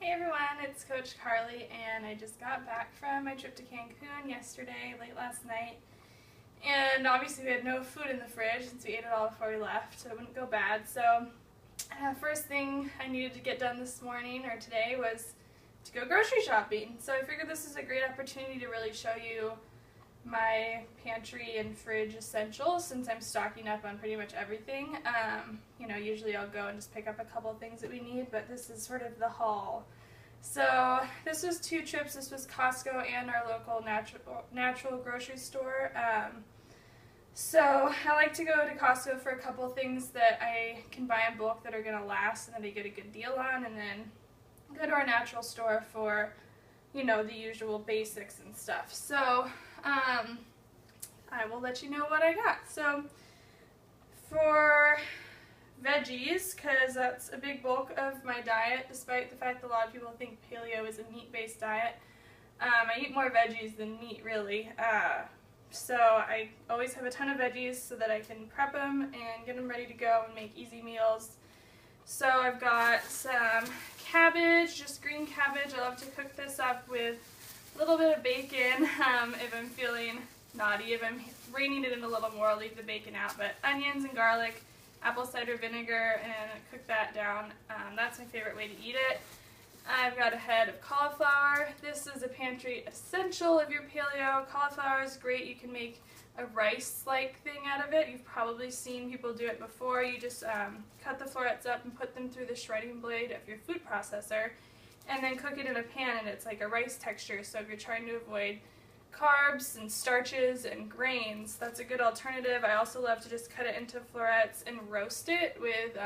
Hey everyone, it's Coach Carly, and I just got back from my trip to Cancun yesterday, late last night. And obviously we had no food in the fridge since we ate it all before we left, so it wouldn't go bad. So first thing I needed to get done this morning, or today, was to go grocery shopping. So I figured this is a great opportunity to really show you my pantry and fridge essentials, since I'm stocking up on pretty much everything. Usually I'll go and just pick up a couple of things that we need, but this is sort of the haul. So this was two trips. This was Costco and our local natural grocery store. So I like to go to Costco for a couple of things that I can buy in bulk that are going to last and that I get a good deal on, and then go to our natural store for, the usual basics and stuff. So I will let you know what I got. So for veggies, because that's a big bulk of my diet, despite the fact that a lot of people think paleo is a meat-based diet. I eat more veggies than meat, really. So I always have a ton of veggies so that I can prep them and get them ready to go and make easy meals. So I've got some cabbage, just green cabbage. I love to cook this up with a little bit of bacon if I'm feeling naughty. If I'm reining it in a little more, I'll leave the bacon out. But onions and garlic, apple cider vinegar, and cook that down. That's my favorite way to eat it. I've got a head of cauliflower. This is a pantry essential if you're paleo. Cauliflower is great. You can make a rice-like thing out of it. You've probably seen people do it before. You just cut the florets up and put them through the shredding blade of your food processor, and then cook it in a pan, and it's like a rice texture. So if you're trying to avoid carbs and starches and grains, that's a good alternative. I also love to just cut it into florets and roast it with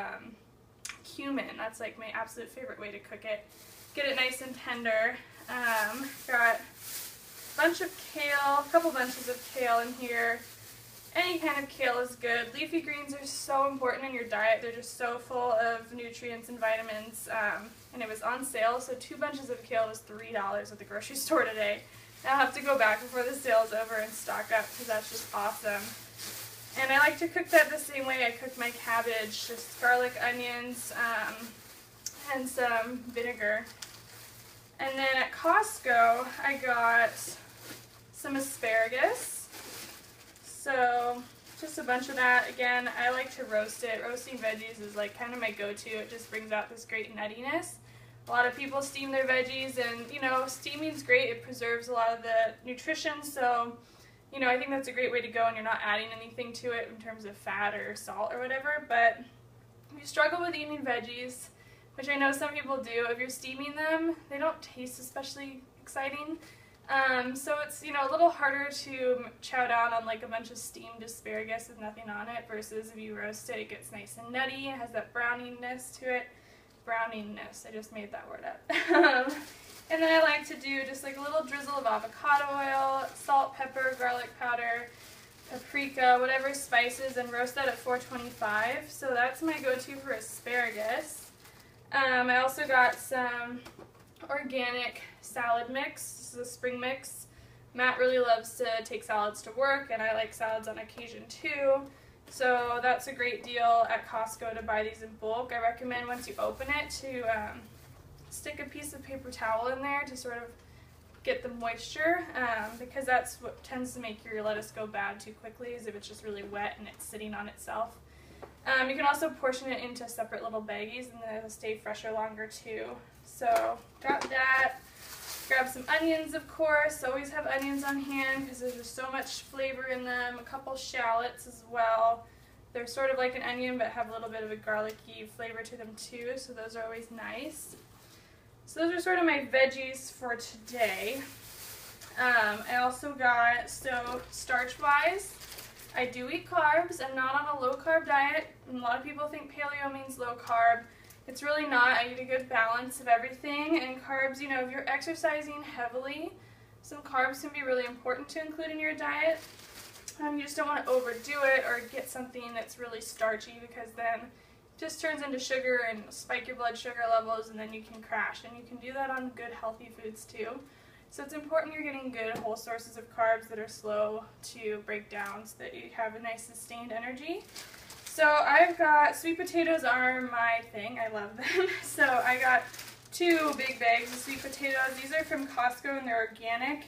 cumin. That's like my absolute favorite way to cook it. Get it nice and tender. Got a bunch of kale, a couple bunches of kale in here. Any kind of kale is good. Leafy greens are so important in your diet. They're just so full of nutrients and vitamins. And it was on sale, so 2 bunches of kale was $3 at the grocery store today. I'll have to go back before the sale's over and stock up, because that's just awesome. And I like to cook that the same way I cook my cabbage, just garlic, onions, and some vinegar. And then at Costco, I got some asparagus. So just a bunch of that. Again, I like to roast it. Roasting veggies is like kind of my go-to. It just brings out this great nuttiness. A lot of people steam their veggies, and steaming's great. It preserves a lot of the nutrition, so I think that's a great way to go, and you're not adding anything to it in terms of fat or salt or whatever. But if you struggle with eating veggies, which I know some people do, if you're steaming them, they don't taste especially exciting. So it's a little harder to chow down on like a bunch of steamed asparagus with nothing on it, versus if you roast it, it gets nice and nutty. It has that browniness to it. Browniness, I just made that word up. And then I like to do just like a little drizzle of avocado oil, salt, pepper, garlic powder, paprika, whatever spices, and roast that at 425. So that's my go-to for asparagus. I also got some organic salad mix. This is a spring mix. Matt really loves to take salads to work, and I like salads on occasion too. So that's a great deal at Costco to buy these in bulk. I recommend once you open it to stick a piece of paper towel in there to sort of get the moisture, because that's what tends to make your lettuce go bad too quickly, is if it's just really wet and it's sitting on itself. You can also portion it into separate little baggies, and then it'll stay fresher longer too. So got that. Grab some onions, of course. Always have onions on hand because there's just so much flavor in them. A couple shallots as well. They're sort of like an onion but have a little bit of a garlicky flavor to them too, so those are always nice. So those are sort of my veggies for today. I also got, so starch-wise, I do eat carbs. I'm not on a low-carb diet. And a lot of people think paleo means low-carb. It's really not. I eat a good balance of everything, and carbs, if you're exercising heavily, some carbs can be really important to include in your diet. You just don't want to overdo it or get something that's really starchy, because then it just turns into sugar and spike your blood sugar levels, and then you can crash. And you can do that on good healthy foods too. So it's important you're getting good whole sources of carbs that are slow to break down, so that you have a nice sustained energy. So I've got, sweet potatoes are my thing. I love them. So I got 2 big bags of sweet potatoes. These are from Costco and they're organic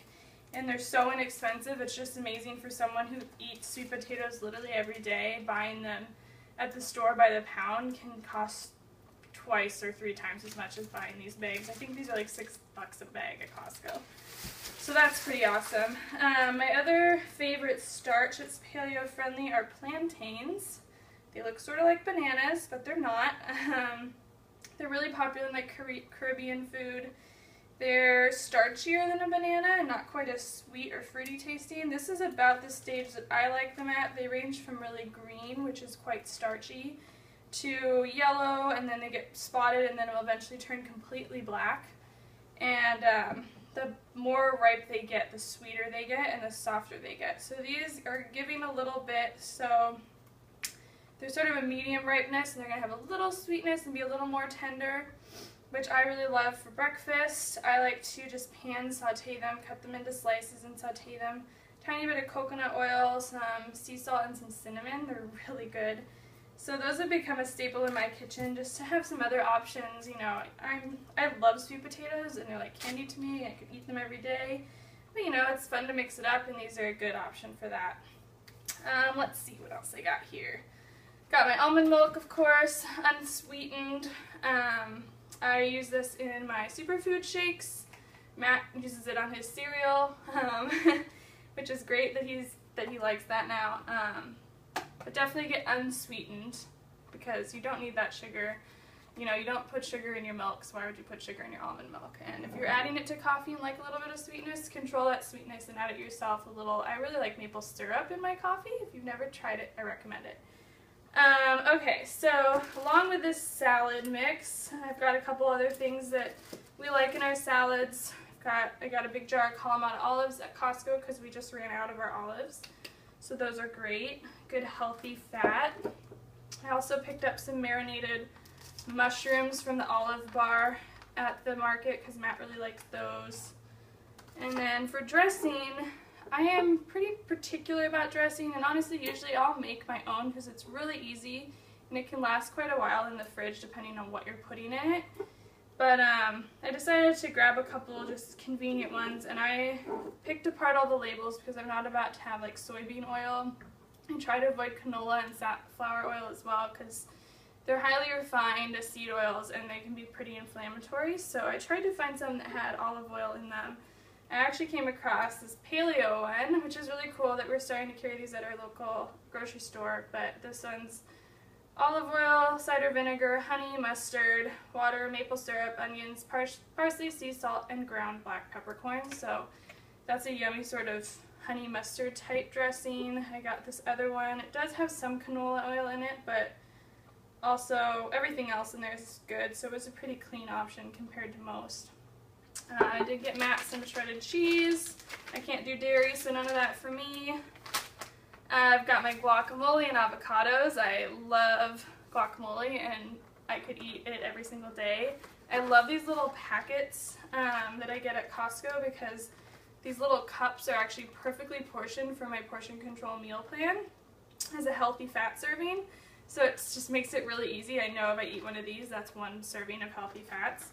and they're so inexpensive. It's just amazing for someone who eats sweet potatoes literally every day. Buying them at the store by the pound can cost twice or 3 times as much as buying these bags. I think these are like $6 a bag at Costco. So that's pretty awesome. My other favorite starch that's paleo friendly are plantains. They look sort of like bananas, but they're not. They're really popular in like Caribbean food. They're starchier than a banana and not quite as sweet or fruity tasting. This is about the stage that I like them at. They range from really green, which is quite starchy, to yellow, and then they get spotted and then it will eventually turn completely black. And the more ripe they get, the sweeter they get and the softer they get. So these are giving a little bit, so they're sort of a medium ripeness, and they're going to have a little sweetness and be a little more tender, which I really love for breakfast. I like to just pan saute them, cut them into slices and saute them. Tiny bit of coconut oil, some sea salt, and some cinnamon. They're really good. So those have become a staple in my kitchen, just to have some other options. You know, I love sweet potatoes, and they're like candy to me. I could eat them every day. But you know, it's fun to mix it up, and these are a good option for that. Let's see what else I got here. Got my almond milk, of course, unsweetened. I use this in my superfood shakes. Matt uses it on his cereal, which is great that he likes that now. But definitely get unsweetened because you don't need that sugar. You know, you don't put sugar in your milk, so why would you put sugar in your almond milk? And if you're adding it to coffee and like a little bit of sweetness, control that sweetness and add it yourself a little. I really like maple syrup in my coffee. If you've never tried it, I recommend it. Okay, so along with this salad mix, I've got a couple other things that we like in our salads. I got a big jar of Kalamata olives at Costco because we just ran out of our olives. So those are great. Good healthy fat. I also picked up some marinated mushrooms from the Olive Bar at the market because Matt really likes those. And then for dressing, I am pretty particular about dressing, and honestly usually I'll make my own because it's really easy and it can last quite a while in the fridge depending on what you're putting in it. But I decided to grab a couple just convenient ones, and I picked apart all the labels because I'm not about to have like soybean oil. I try to avoid canola and safflower oil as well because they're highly refined seed oils and they can be pretty inflammatory. So I tried to find some that had olive oil in them. I actually came across this paleo one, which is really cool that we're starting to carry these at our local grocery store. But this one's olive oil, cider vinegar, honey, mustard, water, maple syrup, onions, parsley, sea salt, and ground black peppercorn. So that's a yummy sort of honey mustard type dressing. I got this other one. It does have some canola oil in it, but also everything else in there is good. So it was a pretty clean option compared to most. I did get Matt some shredded cheese. I can't do dairy, so none of that for me. I've got my guacamole and avocados. I love guacamole and I could eat it every single day. I love these little packets that I get at Costco because these little cups are actually perfectly portioned for my portion control meal plan as a healthy fat serving. So it just makes it really easy. I know if I eat one of these, that's one serving of healthy fats.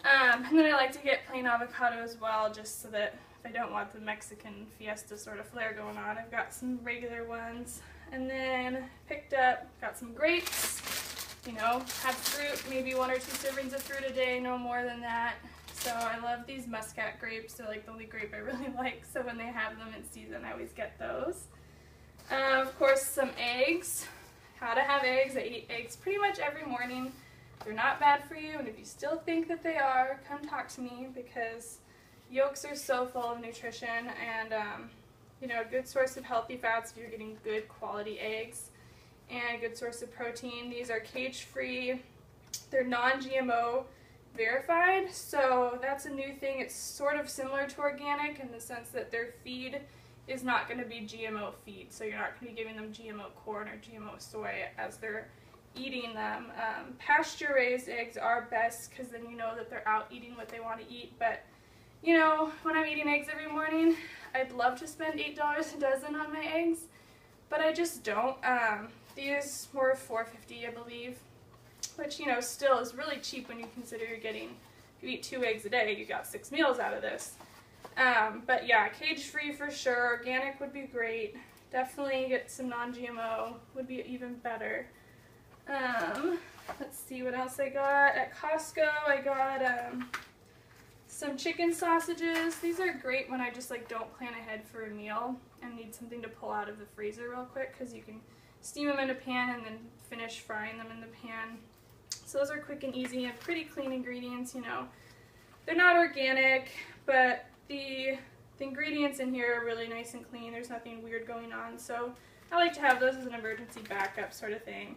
And then I like to get plain avocado as well, just so that if I don't want the Mexican fiesta sort of flair going on, I've got some regular ones. And then got some grapes, you know, have fruit, maybe 1 or 2 servings of fruit a day, no more than that. So I love these Muscat grapes. They're like the only grape I really like, so when they have them in season, I always get those. Of course, some eggs. How to have eggs. I eat eggs pretty much every morning. They're not bad for you, and if you still think that they are, come talk to me because yolks are so full of nutrition and, you know, a good source of healthy fats if you're getting good quality eggs, and a good source of protein. These are cage-free. They're non-GMO verified, so that's a new thing. It's sort of similar to organic in the sense that their feed is not going to be GMO feed, so you're not going to be giving them GMO corn or GMO soy as they're eating them. Pasture-raised eggs are best because then you know that they're out eating what they want to eat, but you know, when I'm eating eggs every morning, I'd love to spend $8 a dozen on my eggs, but I just don't. These were $4.50, I believe, which, you know, still is really cheap when you consider you're getting if you eat 2 eggs a day, you got 6 meals out of this. But yeah, cage-free for sure. Organic would be great. Definitely get some non-GMO would be even better. Let's see what else I got. At Costco, I got some chicken sausages. These are great when I just like don't plan ahead for a meal and need something to pull out of the freezer real quick, because you can steam them in a pan and then finish frying them in the pan. So those are quick and easy and pretty clean ingredients, you know. They're not organic, but the ingredients in here are really nice and clean. There's nothing weird going on, so I like to have those as an emergency backup sort of thing.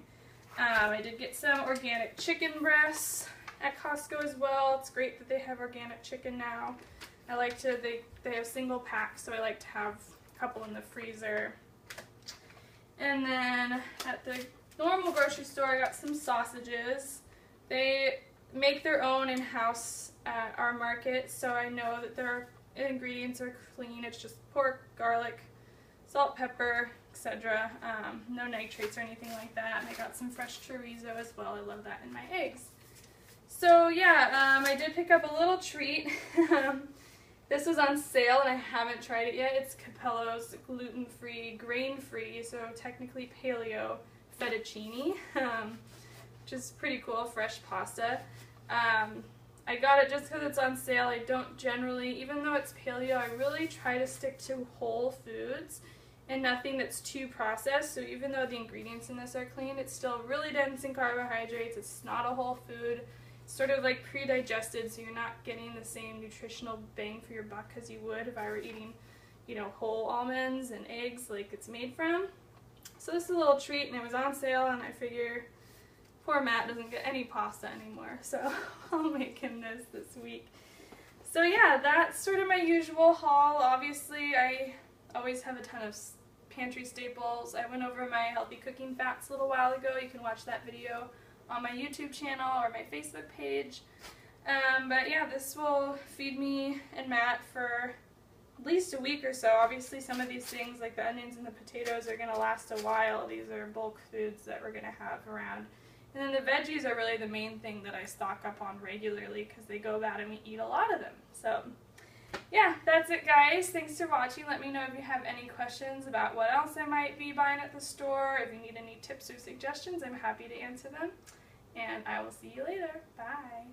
I did get some organic chicken breasts at Costco as well. It's great that they have organic chicken now. I like to, they have single packs, so I like to have a couple in the freezer. And then at the normal grocery store, I got some sausages. They make their own in-house at our market, so I know that their ingredients are clean. It's just pork, garlic, salt, pepper, etc. No nitrates or anything like that. And I got some fresh chorizo as well. I love that in my eggs. So yeah, I did pick up a little treat. This was on sale and I haven't tried it yet. It's Capello's gluten-free, grain-free, so technically paleo fettuccine, which is pretty cool, fresh pasta. I got it just because it's on sale. I don't generally, even though it's paleo, I really try to stick to whole foods and nothing that's too processed. So even though the ingredients in this are clean, it's still really dense in carbohydrates. It's not a whole food. It's sort of like pre-digested, so you're not getting the same nutritional bang for your buck as you would if I were eating, you know, whole almonds and eggs like it's made from. So this is a little treat, and it was on sale, and I figure poor Matt doesn't get any pasta anymore, so I'll make him this week. So yeah, that's sort of my usual haul. Obviously, I always have a ton of pantry staples. I went over my healthy cooking facts a little while ago. You can watch that video on my YouTube channel or my Facebook page. But yeah, this will feed me and Matt for at least a week or so. Obviously, some of these things, like the onions and the potatoes, are going to last a while. These are bulk foods that we're going to have around. And then the veggies are really the main thing that I stock up on regularly because they go bad and we eat a lot of them. So yeah, that's it, guys. Thanks for watching. Let me know if you have any questions about what else I might be buying at the store. If you need any tips or suggestions, I'm happy to answer them. And I will see you later. Bye.